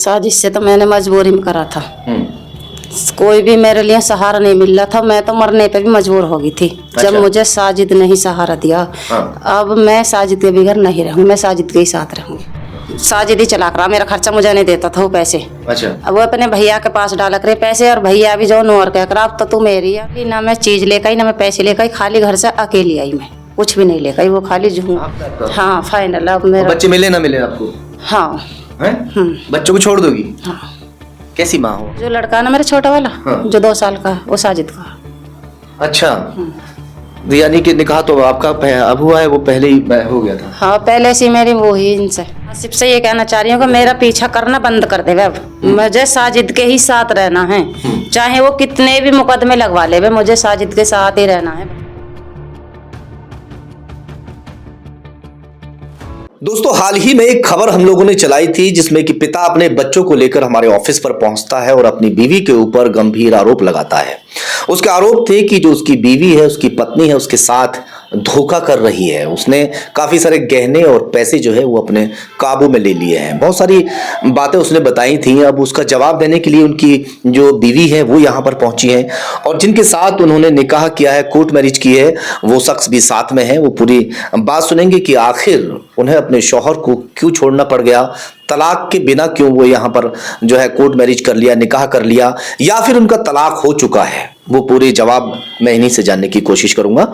साजिश से तो मैंने मजबूरी में करा था। कोई भी मेरे लिए सहारा नहीं मिल रहा था, मैं तो मरने पे भी मजबूर हो गई थी। अच्छा। जब मुझे साजिद ने ही सहारा दिया। अब मैं साजिद के बगैर नहीं रहूंगी, मैं साजिद के ही साथ रहूंगी। साजिद ही चला कर मेरा खर्चा मुझे नहीं देता था वो पैसे। अच्छा। अब वो अपने भैया के पास डाला करे पैसे, और भैया भी जो नोर कह कर अब तो तू मेरी है। ना मैं चीज लेकर आई, ना मैं पैसे लेकर आई, खाली घर से अकेली आई, मैं कुछ भी नहीं लेकर आई, वो खाली जूं। हाँ फाइनल। अब मेरा बच्चे मिले ना मिले आपको? हाँ। बच्चों को छोड़ दोगी? हाँ। कैसी माँ हो? जो लड़का है ना मेरा छोटा वाला, जो 2 साल का, वो साजिद का। अच्छा। यानी कि निकाह तो आपका अब हुआ है, वो पहले ही हो गया था? हाँ पहले से मेरी वो ही इनसे। आसिफ से ये कहना चाह रही हूँ कि मेरा पीछा करना बंद कर दे। अब मुझे साजिद के ही साथ रहना है, चाहे वो कितने भी मुकदमे लगवा ले, मुझे साजिद के साथ ही रहना है। दोस्तों, हाल ही में एक खबर हम लोगों ने चलाई थी जिसमें कि पिता अपने बच्चों को लेकर हमारे ऑफिस पर पहुंचता है और अपनी बीवी के ऊपर गंभीर आरोप लगाता है। उसके आरोप थे कि जो उसकी बीवी है, उसकी पत्नी है, उसके साथ धोखा कर रही है। उसने काफी सारे गहने और पैसे जो है वो अपने काबू में ले लिए हैं। बहुत सारी बातें उसने बताई थी। अब उसका जवाब देने के लिए उनकी जो बीवी है वो यहाँ पर पहुंची है, और जिनके साथ उन्होंने निकाह किया है, कोर्ट मैरिज की है, वो शख्स भी साथ में है। वो पूरी बात सुनेंगे कि आखिर उन्हें अपने शौहर को क्यों छोड़ना पड़ गया, तलाक के बिना क्यों वो यहाँ पर जो है कोर्ट मैरिज कर लिया, निकाह कर लिया, या फिर उनका तलाक हो चुका है। वो पूरे जवाब मैं इन्हीं से जानने की कोशिश करूंगा।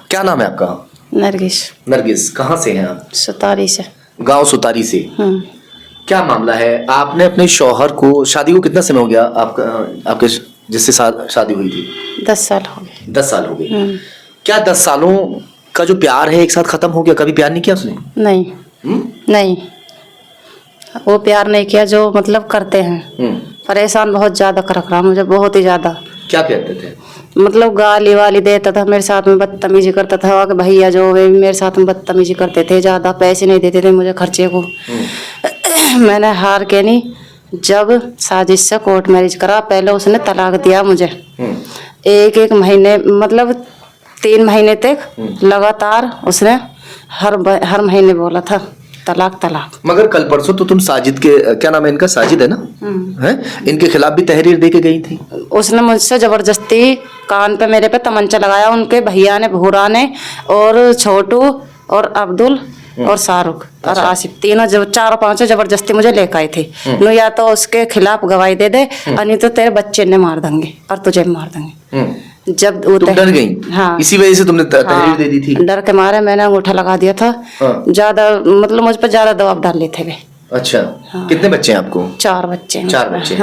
क्या नाम है आपका? नरगिस। नरगिस, कहाँ से हैं आप? सुतारी से। गांव सुतारी से। क्या मामला है? आपने अपने शौहर को, शादी को कितना समय हो गया आपका, आपके जिससे शादी हुई थी? 10 साल हो गए। 10 साल हो गए। क्या 10 सालों का जो प्यार है एक साथ खत्म हो गया? कभी प्यार नहीं किया उसने? नहीं। नहीं, वो प्यार नहीं किया जो मतलब करते हैं। परेशान बहुत ज्यादा कर रहा मुझे, बहुत ही ज्यादा। क्या कहते थे? मतलब गाली वाली देता था, मेरे साथ में बदतमीजी करता था। कि भैया जो वे मेरे साथ में बदतमीजी करते थे, ज्यादा पैसे नहीं देते थे मुझे खर्चे को। मैंने हार के नहीं, जब साजिश से कोर्ट मैरिज करा, पहले उसने तलाक दिया मुझे। 1 महीने, मतलब 3 महीने तक लगातार उसने हर महीने बोला था तलाक तलाक। मगर कल परसों तो तुम साजिद के, क्या नाम है इनका, साजिद है ना, है, इनके खिलाफ भी तहरीर दे के गई थी। उसने मुझसे जबरदस्ती कान पे मेरे पे तमंचा लगाया। उनके भैया ने, भूरा ने, और छोटू और अब्दुल और शाहरुख और आसिफ, तीनों 4-5 जबरदस्ती मुझे लेकर आए थे। नो या तो उसके खिलाफ गवाही दे दे, नहीं तो तेरे बच्चे ने मार देंगे और तुझे मार देंगे। जब वो तुम डर गई? हाँ। इसी वजह से तुमने तहरीर दे दी थी? डर के मारे मैंने अंगूठा लगा दिया था। ज्यादा मतलब मुझ पर ज्यादा दबाव डाल लेते थे। अच्छा। कितने बच्चे हैं आपको? 4 बच्चे। 4 बच्चे।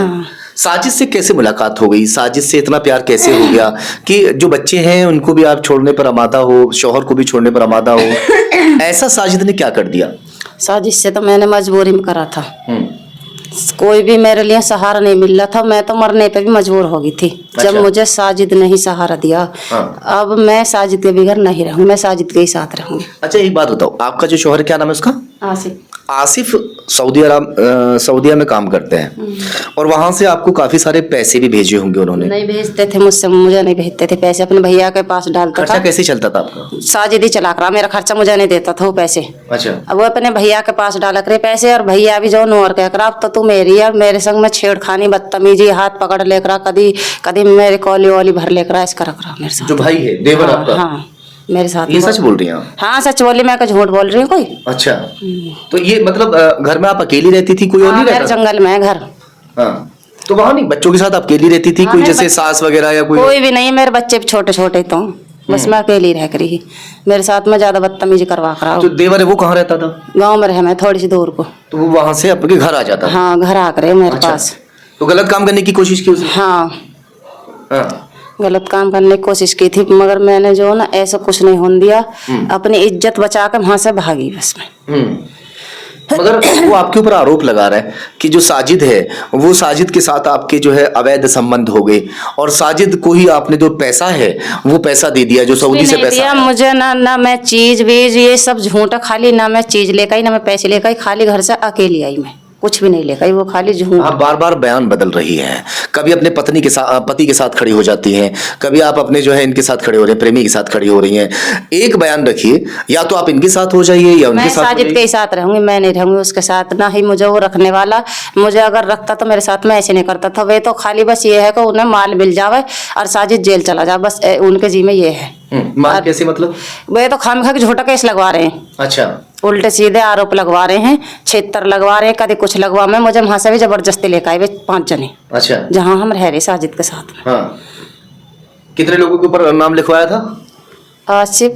साजिद से कैसे मुलाकात हो गई? साजिद से इतना प्यार कैसे हो गया कि जो बच्चे हैं उनको भी आप छोड़ने पर आमादा हो, शौहर को भी छोड़ने पर आमादा हो? ऐसा साजिद ने क्या कर दिया? साजिद से तो मैंने मजबूरी में करा था। कोई भी मेरे लिए सहारा नहीं मिल रहा था, मैं तो मरने पे भी मजबूर हो गई थी। जब मुझे साजिद ने ही सहारा दिया। अब मैं साजिद के बगैर नहीं रहूंगी, मैं साजिद के ही साथ रहूंगी। अच्छा, एक बात बताओ, आपका जो शौहर, क्या नाम है उसका? आसिफ। आसिफ सऊदीया में काम करते हैं, और वहां से आपको काफी सारे पैसे भी भेजे होंगे उन्होंने? नहीं भेजते थे मुझसे, मुझे नहीं भेजते थे पैसे, अपने भैया के पास डालता था। खर्चा कैसे चलता था आपका? साजिद ही चला कर मेरा खर्चा मुझे नहीं देता था वो पैसे। अच्छा। अब वो अपने भैया के पास डाला करे पैसे, और भैया भी जो नोर कह कर अब तो तू मेरी है, मेरे संग में छेड़खानी, बदतमीजी, हाथ पकड़ लेकर, कभी मेरे कॉली वॉली भर लेकर ऐसा कर मेरे साथ। जो भाई है, देवर आपका? हाँ मेरे साथ। ये सच बोल रही हैं आप? हाँ सच बोली, मैं झूठ बोल रही हूँ कोई? अच्छा। तो ये मतलब घर में आप अकेली रहती थी, कोई और नहीं रहता? जंगल में है घर। हाँ, तो वहाँ नहीं, बच्चों के साथ अकेली रहती थी? कोई जैसे सास वगैरह या कोई भी नहीं, मेरे बच्चे छोटे छोटे, तो बस मैं अकेली रह करी। मेरे साथ में ज्यादा बदतमीजी करवा कर। जो देवर है वो कहाँ रहता था? गाँव में रहे, मैं थोड़ी सी दूर को। तो वो वहाँ से आपके घर आ जाता? हाँ घर आकर मेरे पास। तो गलत काम करने की कोशिश की उसने? हाँ गलत काम करने की कोशिश की थी, मगर मैंने जो ना ऐसा कुछ नहीं होने दिया। अपनी इज्जत बचा कर वहां से भागी बस में। मगर वो आपके ऊपर आरोप लगा रहा है कि जो साजिद है, वो साजिद के साथ आपके जो है अवैध संबंध हो गए, और साजिद को ही आपने जो पैसा है वो पैसा दे दिया, जो सऊदी से पैसा दिया मुझे। ना मैं चीज बीज ये सब झूठा, खाली ना मैं चीज लेकर आई, ना मैं पैसे लेकर आई, खाली घर से अकेली आई मैं। कुछ भी नहीं लेकर आई, वो खाली झूठ। आप बार बार बयान बदल रही हैं, कभी अपने पति के साथ खड़ी हो जाती हैं, कभी आप अपने जो है इनके साथ खड़े हो रहे हैं, प्रेमी के साथ खड़ी हो रही हैं। एक बयान रखिए, या तो आप इनके साथ हो जाइए या उनके मैं साथ हो साजिद के जाइए। ही साथ रहूंगी, मैं नहीं रहूंगी उसके साथ, ना ही मुझे वो रखने वाला। मुझे अगर रखता तो मेरे साथ में ऐसे नहीं करता था। वे तो खाली बस ये है कि उन्हें माल मिल जावे और साजिद जेल चला जाए, बस उनके जी में ये है। माल कैसे मतलब? वे तो खामखा के झूठा केस लगवा रहे हैं, अच्छा, उल्टे सीधे आरोप लगवा रहे हैं, छेतर लगवा रहे हैं, कभी कुछ लगवा में मुझे वहां से भी जबरदस्ती लेकर आए वे 5 जने, अच्छा, जहाँ हम रह रहे साजिद के साथ में। हाँ। कितने लोगों के ऊपर नाम लिखवाया था? आसिफ,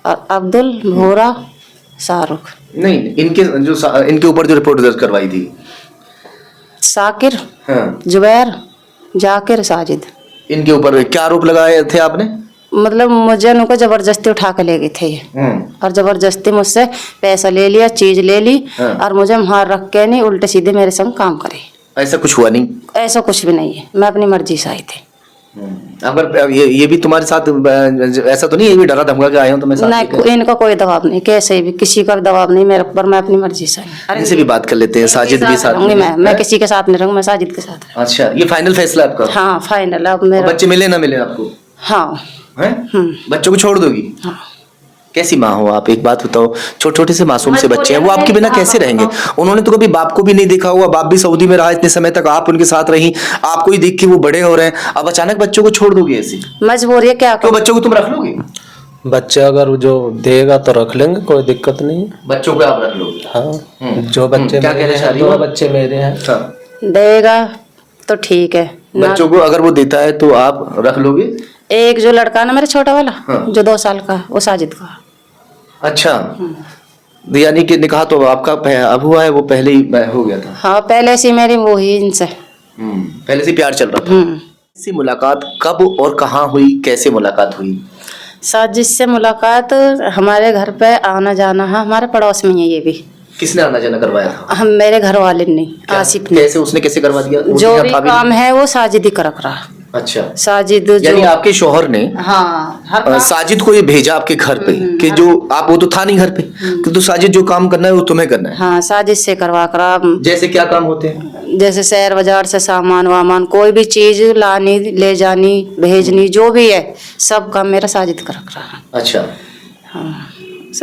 अब्दुल, भोरा, शाहरुख। नहीं, इनके ऊपर जो रिपोर्ट दर्ज करवाई थी। साकिर, हाँ। जुबैर, जाकिर, साजिद। इनके ऊपर क्या आरोप लगाए थे आपने? मतलब मुझे उनको जबरदस्ती उठा के ले गए थे ये, और जबरदस्ती मुझसे पैसा ले लिया, चीज ले ली, हाँ। और मुझे वहां रख के नहीं उल्टे सीधे मेरे संग काम करे। ऐसा कुछ हुआ नहीं? ऐसा कुछ भी नहीं है, मैं अपनी मर्जी से आई थी। अगर ये भी तुम्हारे साथ ऐसा तो नहीं है, ये भी डरा धमका के आए हो तो मैं साथ नहीं, लेके? इनका कोई दबाव नहीं, कैसे भी किसी का दबाव नहीं मेरे ऊपर, मैं अपनी मर्जी से आई। इनसे भी बात कर लेते हैं। साजिद भी साथ रहूंगी, में? मैं किसी के साथ नहीं रहूंगी, मैं साजिद के साथ रहूंगी। अच्छा, ये फाइनल फैसला आपका? हाँ फाइनल। अब मेरा बच्चे मिले ना मिले आपको? हाँ। हैं? बच्चों को छोड़ दोगी? हाँ। कैसी माँ हो आप, एक बात बताओ। छोटे छोटे से मासूम से बच्चे हैं, वो आपके बिना कैसे रहेंगे? उन्होंने तो कभी बाप को भी नहीं देखा हुआ, बाप भी सऊदी में रहा इतने समय तक, आप उनके साथ रही, आपको ही देख के वो बड़े हो रहे हैं, अब अचानक बच्चों को छोड़ दोगे ऐसे? मजबूरी है, क्या तो बच्चों को तुम रख लोगे? बच्चे अगर जो देगा तो रख लेंगे, कोई दिक्कत नहीं है। बच्चों को आप रख लोगे? हाँ, जो बच्चे क्या मेरे कहना चाह हैं, रही हो? 2 बच्चे मेरे हैं। हाँ। देगा तो ठीक है ना। बच्चों को अगर वो देता है तो आप रख लोगे? एक जो लड़का ना मेरा छोटा वाला, हाँ। जो 2 साल का, वो साजिद का। अच्छा, यानी कि निकाह तो आपका अब हुआ है, वो पहले ही हो गया था? हाँ, पहले से मेरी वो ही इनसे। पहले से प्यार चल रहा था। इसी मुलाकात कब और कहाँ हुई, कैसे मुलाकात हुई? साजिद से मुलाकात हमारे घर पे आना जाना है, हमारे पड़ोस में ही है ये भी। किसने आना जाना करवाया था? हम, मेरे घर वाले ने, आसिफ ने। कैसे, उसने कैसे करवा दिया? जो भी काम है वो साजिद ही कर रहा। अच्छा, साजिद यानी जो, आपके शौहर ने हाँ, हर काम। साजिद को ये भेजा आपके घर पे कि जो आप, वो तो था नहीं घर पे, कि तो साजिद जो काम करना है वो तुम्हें करना है। हाँ, साजिद से करवा कर। जैसे क्या काम होते हैं? जैसे शहर बाजार से सामान वामान, कोई भी चीज लानी, ले जानी, भेजनी, जो भी है सब काम मेरा साजिद कर रहा। अच्छा, हाँ,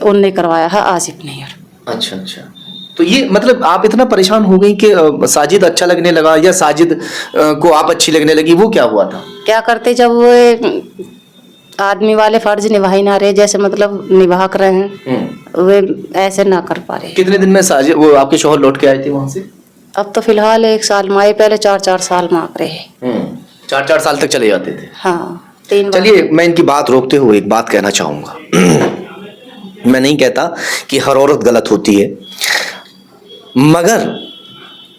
उनने करवाया है, आसिफ ने यार। अच्छा, अच्छा। तो ये मतलब आप इतना परेशान हो गई कि साजिद अच्छा लगने लगा, या साजिद को आप अच्छी लगने लगी, वो क्या हुआ था? क्या करते, जब वो आदमी वाले फर्ज निभा ही ना रहे, जैसे मतलब निभा कर रहे हैं, वे ऐसे ना कर पा रहे। कितने दिन में साजिद, वो आपके शौहर लौट के आए थे वहां से? अब तो फिलहाल 1 साल में आए, पहले 4-4 साल में आ रहे। 4-4 साल तक चले जाते थे? हाँ, 3 बार। चलिए, मैं इनकी बात रोकते हुए एक बात कहना चाहूंगा। मैं नहीं कहता कि हर औरत गलत होती है, मगर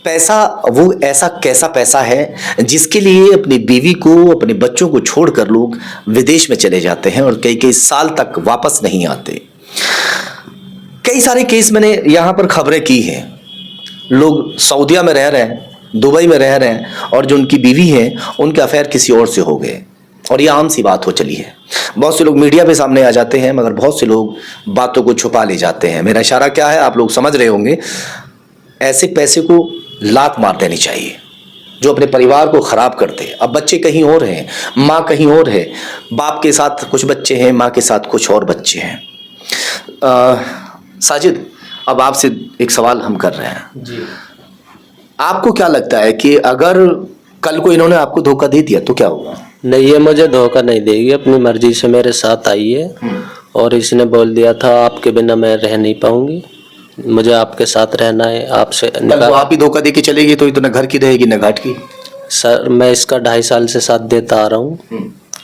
पैसा वो ऐसा कैसा पैसा है जिसके लिए अपनी बीवी को, अपने बच्चों को छोड़कर लोग विदेश में चले जाते हैं और कई कई साल तक वापस नहीं आते। कई सारे केस मैंने यहाँ पर खबरें की हैं, लोग सऊदीया में रह रहे हैं, दुबई में रह रहे हैं, और जो उनकी बीवी है उनके अफेयर किसी और से हो गए, और ये आम सी बात हो चली है। बहुत से लोग मीडिया पे सामने आ जाते हैं, मगर बहुत से लोग बातों को छुपा ले जाते हैं। मेरा इशारा क्या है आप लोग समझ रहे होंगे। ऐसे पैसे को लात मार देनी चाहिए जो अपने परिवार को खराब करते हैं। अब बच्चे कहीं और हैं, माँ कहीं और है, बाप के साथ कुछ बच्चे हैं, माँ के साथ कुछ और बच्चे हैं। साजिद, अब आपसे एक सवाल हम कर रहे हैं जी। आपको क्या लगता है कि अगर कल को इन्होंने आपको धोखा दे दिया तो क्या होगा? नहीं, ये मुझे धोखा नहीं देगी, अपनी मर्जी से मेरे साथ आई है, और इसने बोल दिया था आपके बिना मैं रह नहीं पाऊंगी, मुझे आपके साथ रहना है, आपसे कल को आप ही धोखा दे के चलेगी तो न घर की रहेगी न घाट की। सर, मैं इसका 2.5 साल से साथ देता आ रहा हूँ,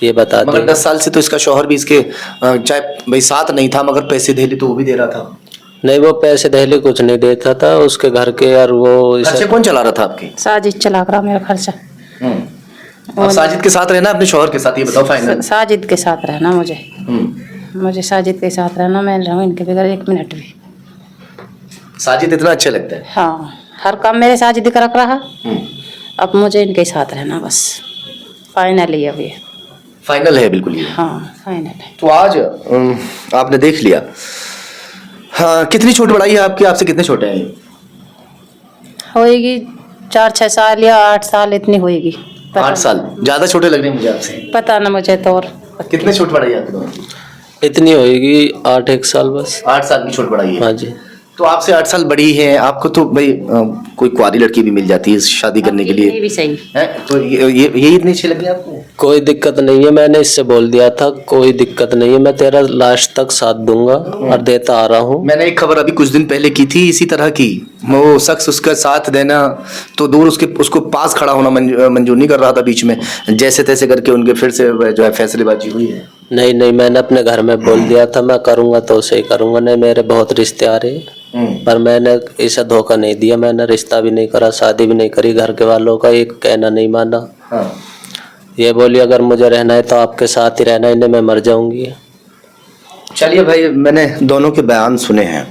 ये बता मगर दें। 10 साल से तो इसका शौहर भी इसके चाहे भाई साथ नहीं था, मगर पैसे दे तो वो भी दे रहा था। नहीं, वो पैसे दहले कुछ नहीं देता था, उसके घर के, और वो खर्चे कौन चला रहा था आपके? साजिद चला कर मेरा खर्चा। अब साजिद के साथ रहना अपने शौहर के साथ, ये बताओ फाइनल? साजिद के साथ रहना मुझे साजिद के साथ रहना, मैं रहूँ इनके बगैर 1 मिनट भी। साजिद इतना अच्छा लगता है? हाँ, हर काम मेरे साजिद कर रहा। अब मुझे इनके साथ रहना बस, फाइनल ही अभी। फाइनल है बिल्कुल ये? हाँ, फाइनल है। तो आज आपने देख लिया। हाँ, कितनी छोट बड़ाई है आपकी? आपसे कितने छोटे हैं? होएगी 4-6 साल या 8 साल इतनी होएगी। 8 साल ज्यादा छोटे लग रहे हैं मुझे आपसे। पता ना मुझे तो। और कितने छोट पड़ाई आपके दोनों की? इतनी होएगी 8-1 साल बस। 8 साल की छोट पड़ाई है। हाँ जी। तो आपसे 8 साल बड़ी है, आपको तो भाई कोई कुंवारी लड़की भी मिल जाती है शादी करने के ये लिए भी सही। है, तो ये इतनी अच्छी लगी आपको? कोई दिक्कत नहीं है, मैंने इससे बोल दिया था कोई दिक्कत नहीं है, मैं तेरा लास्ट तक साथ दूंगा और देता आ रहा हूँ। मैंने एक खबर अभी कुछ दिन पहले की थी इसी तरह की, वो शख्स उसका साथ देना तो दूर, उसको पास खड़ा होना मंजूर नहीं कर रहा था, बीच में जैसे तैसे करके उनके फिर से जो है फैसलेबाजी हुई है। नहीं नहीं, मैंने अपने घर में बोल दिया था मैं करूँगा तो उसे ही करूँगा। नहीं, मेरे बहुत रिश्ते आ रहे, पर मैंने इसे धोखा नहीं दिया, मैंने रिश्ता भी नहीं करा, शादी भी नहीं करी, घर के वालों का एक कहना नहीं माना। हाँ। ये बोली अगर मुझे रहना है तो आपके साथ ही रहना है, नहीं मैं मर जाऊंगी। चलिए भाई, मैंने दोनों के बयान सुने हैं,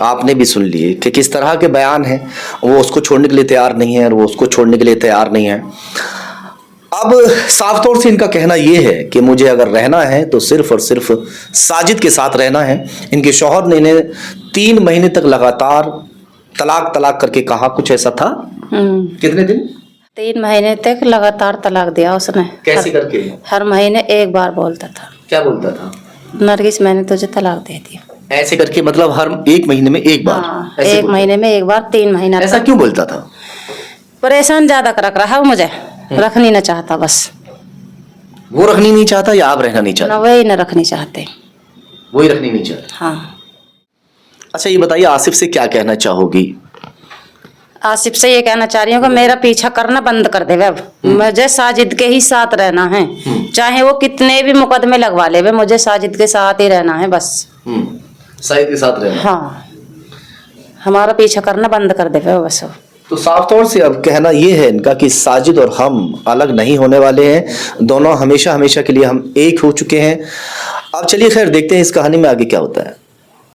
आपने भी सुन लिए कि किस तरह के बयान हैं। वो उसको छोड़ने के लिए तैयार नहीं है और वो उसको छोड़ने के लिए तैयार नहीं है। अब साफ तौर से इनका कहना ये है कि मुझे अगर रहना है तो सिर्फ और सिर्फ साजिद के साथ रहना है। इनके शौहर ने इन्हें 3 महीने तक लगातार तलाक करके कहा, कुछ ऐसा था। कितने दिन? 3 महीने तक लगातार तलाक दिया उसने। कैसे करके? हर महीने एक बार बोलता था। क्या बोलता था? नरगिस मैंने तुझे तलाक दे दिया। ऐसे करके मतलब हर 1 महीने में एक बार? हाँ, ऐसे 1 बोलता महीने में एक बार 3 महीना। ऐसा क्यों बोलता था? परेशान ज्यादा कर रखा है मुझे, रखनी ना चाहता बस। वो रखनी नहीं चाहता या आप रहना नहीं चाहते? ना वही न रखनी चाहते। वही रखनी नहीं चाहते। हाँ। अच्छा ये बताइए, आसिफ से क्या कहना चाहोगी? आसिफ से ये कहना चाह रही हूँ कि मेरा पीछा करना बंद कर दे अब। मुझे साजिद के ही साथ रहना है, चाहे वो कितने भी मुकदमे लगवा ले, मुझे साजिद के साथ ही रहना है बस। साजिद के साथ रहना? हाँ, हमारा पीछा करना बंद कर दे बस। तो साफ तौर से अब कहना ये है इनका कि साजिद और हम अलग नहीं होने वाले हैं, दोनों हमेशा हमेशा के लिए हम एक हो चुके हैं। अब चलिए खैर देखते हैं इस कहानी में आगे क्या होता है।